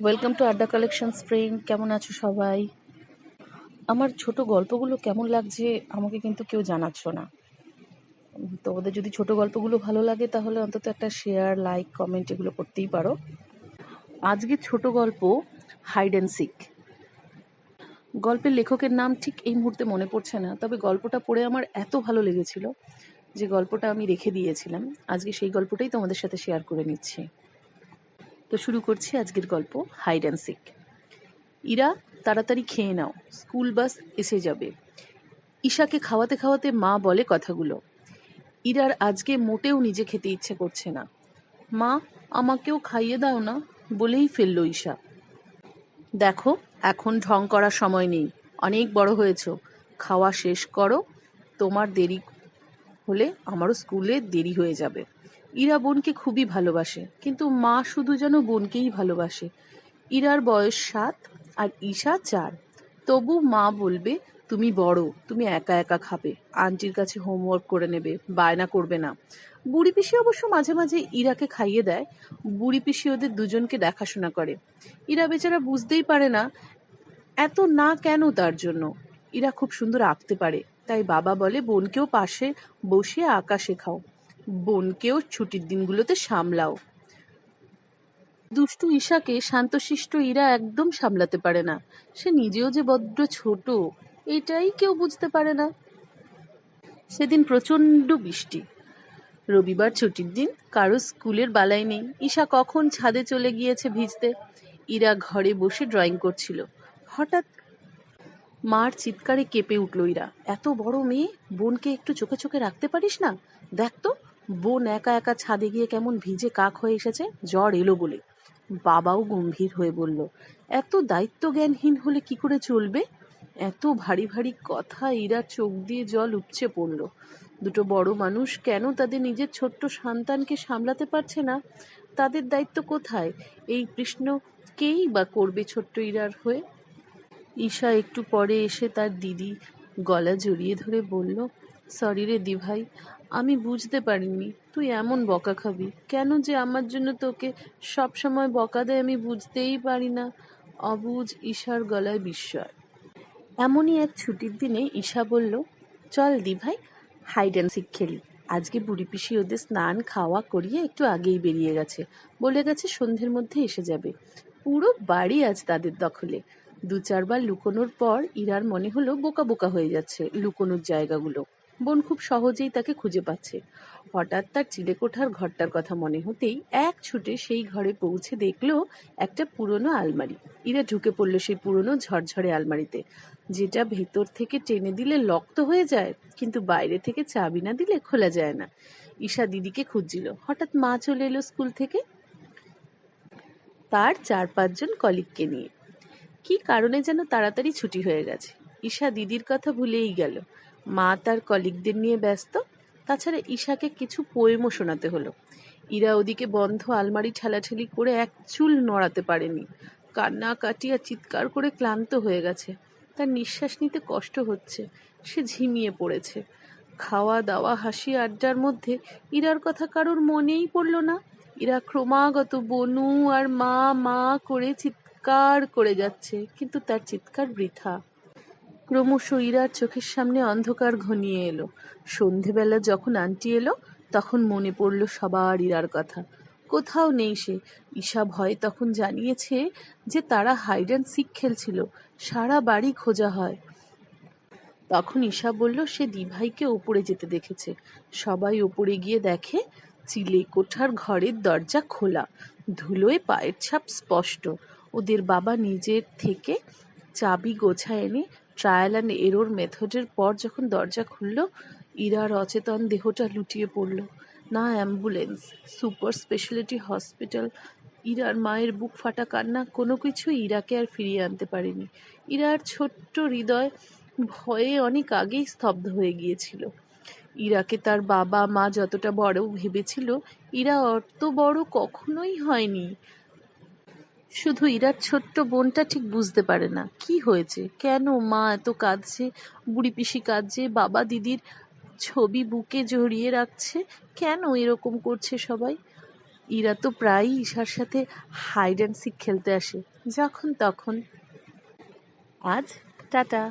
Welcome to আড্ডা collections friend. কেমন আছো সবাই? আমার ছোট গল্পগুলো কেমন লাগছে আমাকে কিন্তু কেউ জানাচ্ছ না। তোমাদের যদি ছোট গল্পগুলো ভালো লাগে তাহলে অন্তত একটা শেয়ার, লাইক, কমেন্ট এগুলো করতেই পারো। আজকে ছোট গল্প হাইড অ্যান্ড সিক। গল্পের লেখকের নাম ঠিক এই মুহূর্তে মনে পড়ছে না, তবে গল্পটা পড়ে আমার এত ভালো লেগেছিল যে গল্পটা আমি রেখে দিয়েছিলাম। আজকে সেই গল্পটাই তোমাদের সাথে শেয়ার করে নিচ্ছি। তো শুরু করছি আজকের গল্প হাইড অ্যান্ড সিক। ইরা, তাড়াতাড়ি খেয়ে নাও, স্কুল বাস এসে যাবে। ঈশাকে খাওয়াতে খাওয়াতে মা বলে কথাগুলো। ইরার আজকে মোটেও নিজে খেতে ইচ্ছে করছে না। মা, আমাকেও খাইয়ে দাও না, বলেই ফেলল ঈশা। দেখো, এখন ঢং করার সময় নেই, অনেক বড় হয়েছ, খাওয়া শেষ করো, তোমার দেরি হলে আমারও স্কুলে দেরি হয়ে যাবে। ইরা বোনকে খুবই ভালোবাসে, কিন্তু মা শুধু যেন বোনকেই ভালোবাসে। ইরার বয়স 7 আর ঈশা 4। তবু মা বলবে, তুমি বড়, তুমি একা একা খাবে, আন্টির কাছে হোমওয়ার্ক করে নেবে, বায়না করবে না। বুড়ি পিসি অবশ্য মাঝে মাঝে ইরাকে খাইয়ে দেয়। বুড়ি পিসি ওদের দুজনকে দেখাশোনা করে। ইরা বেচারা বুঝতেই পারে না এত না কেন তার জন্য। ইরা খুব সুন্দর আঁকতে পারে, তাই বাবা বলে বোনকেও পাশে বসিয়ে আঁকা শেখাও, বোনকেও ছুটির দিনগুলোতে সামলাও। দুষ্টু ঈশাকে শান্তশিষ্ট ইরা একদম সামলাতে পারে না। সে নিজেও যে বড্ড ছোট, এটাই কেউ বুঝতে পারে না। সেদিন প্রচন্ড বৃষ্টি, রবিবার ছুটির দিন, কারো স্কুলের বালাই নেই। ঈশা কখন ছাদে চলে গিয়েছে ভিজতে। ইরা ঘরে বসে ড্রয়িং করছিল। হঠাৎ মার চিৎকারে কেঁপে উঠল ইরা। এত বড় মেয়ে, বোনকে একটু চোখে চোখে রাখতে পারিস না? দেখ তো, বোন একা একা ছাদে গিয়ে কেমন ভিজে কাক হয়ে এসেছে, জ্বর এলো বলে। বাবাও গম্ভীর হয়ে বলল, এত দায়িত্ব জ্ঞানহীন হলে কি করে চলবে? এত ভারী ভারী কথা, ইরার চোখ দিয়ে জল উপচে পড়ল। দুটো বড় মানুষ কেন তাদের নিজের ছোট্ট সন্তানকে সামলাতে পারছে না? তাদের দায়িত্ব কোথায়? এই প্রশ্ন কেই বা করবে ছোট্ট ইরার হয়ে? ঈশা একটু পরে এসে তার দিদি গলা জড়িয়ে ধরে বলল, সরি রে দিভাই, আমি বুঝতে পারিনি তুই এমন বকা খাবি। কেন যে আমার জন্য তোকে সব সময় বকা দেয় আমি বুঝতেই পারি না। অবুঝ ঈশার গলায় বিস্ময়। এমনই এক ছুটির দিনে ঈশা বলল, চল দিভাই, হাইড অ্যান্ড সিক খেলি। আজকে বুড়ি পিসি ওদের স্নান খাওয়া করিয়ে একটু আগেই বেরিয়ে গেছে, বলে গেছে সন্ধ্যের মধ্যে এসে যাবে। পুরো বাড়ি আজ তাদের দখলে। 2-4 বার লুকোনোর পর ইরার মনে হলো বোকা বোকা হয়ে যাচ্ছে লুকোনোর জায়গাগুলো। বোন খুব সহজেই তাকে খুঁজে পাচ্ছে। হঠাৎ তার চিলেকোঠার ঘরটার কথা মনে হতেই এক ছুটে সেই ঘরে পৌঁছে দেখলো একটা পুরনো আলমারি। ইরা ঢুকে পড়ল সেই পুরনো ঝরঝরে আলমারিতে, যেটা ভেতর থেকে টেনে দিলে লক তো হয়ে যায়, কিন্তু বাইরে থেকে চাবি না দিলে খোলা যায় না। ঈশা দিদিকে খুঁজছিল। হঠাৎ মা চলে এলো স্কুল থেকে, তার 4-5 জন কলিগকে নিয়ে। কি কারণে যেন তাড়াতাড়ি ছুটি হয়ে গেছে। ঈশা দিদির কথা ভুলেই গেল। মা তার কলিগদের নিয়ে ব্যস্ত। তাছাড়া ঈশাকে কিছু পোয়েমও শোনাতে হলো। ইরা ওদিকে বন্ধ আলমারি ঠেলাঠেলি করে এক চুল নড়াতে পারেনি। কান্নাকাটি আর চিৎকার করে ক্লান্ত হয়ে গেছে। তার নিঃশ্বাস নিতে কষ্ট হচ্ছে। সে ঝিমিয়ে পড়েছে। খাওয়া দাওয়া হাসি আড্ডার মধ্যে ইরার কথা কারোর মনেই পড়ল না। ইরা ক্রমাগত বনু আর মা মা করে চিৎকার করে যাচ্ছে, কিন্তু তার চিৎকার বৃথা। ক্রমশ ইরার চোখের সামনে অন্ধকার ঘনিয়ে এলো। সন্ধেবেলা যখন আন্টি এলো, তখন মনে পড়ল সবার ইরার কথা। কোথাও নেই সে। ঈশা ভয় তখন জানিয়েছে যে তারা হাইড অ্যান্ড সিক খেলছিল। সারা বাড়ি খোঁজা হয়। তখন ঈশা বলল সে দিভাইকে ওপরে যেতে দেখেছে। সবাই ওপরে গিয়ে দেখে চিলেকোঠার ঘরের দরজা খোলা, ধুলোয় পায়ের ছাপ স্পষ্ট। ওদের বাবা নিজের থেকে চাবি গোছায় এনে ট্রায়াল অ্যান্ড এরর মেথডের পর যখন দরজা খুলল, ইরার অচেতন দেহটা লুটিয়ে পড়ল। না অ্যাম্বুলেন্স, সুপার স্পেশালিটি হসপিটাল, ইরার মায়ের বুক ফাটা কান্না, কোনো কিছু ইরাকে আর ফিরিয়ে আনতে পারেনি। ইরার ছোট্ট হৃদয় ভয়ে অনেক আগেই স্তব্ধ হয়ে গিয়েছিল। ইরাকে তার বাবা মা যতটা বড় ভেবেছিল, ইরা অত বড় কখনোই হয়নি। শুধু ইরার ছোট্ট বোনটা ঠিক বুঝতে পারে না কি হয়েছে, কেন মা এত কাঁদছে, বুড়ি পিসি কাঁদছে, বাবা দিদির ছবি বুকে জড়িয়ে রাখছে, কেন এরকম করছে সবাই। ইরা তো প্রায়ই ঈশার সাথে হাইড অ্যান্ড সিক খেলতে আসে, যখন তখন। আজ টাটা।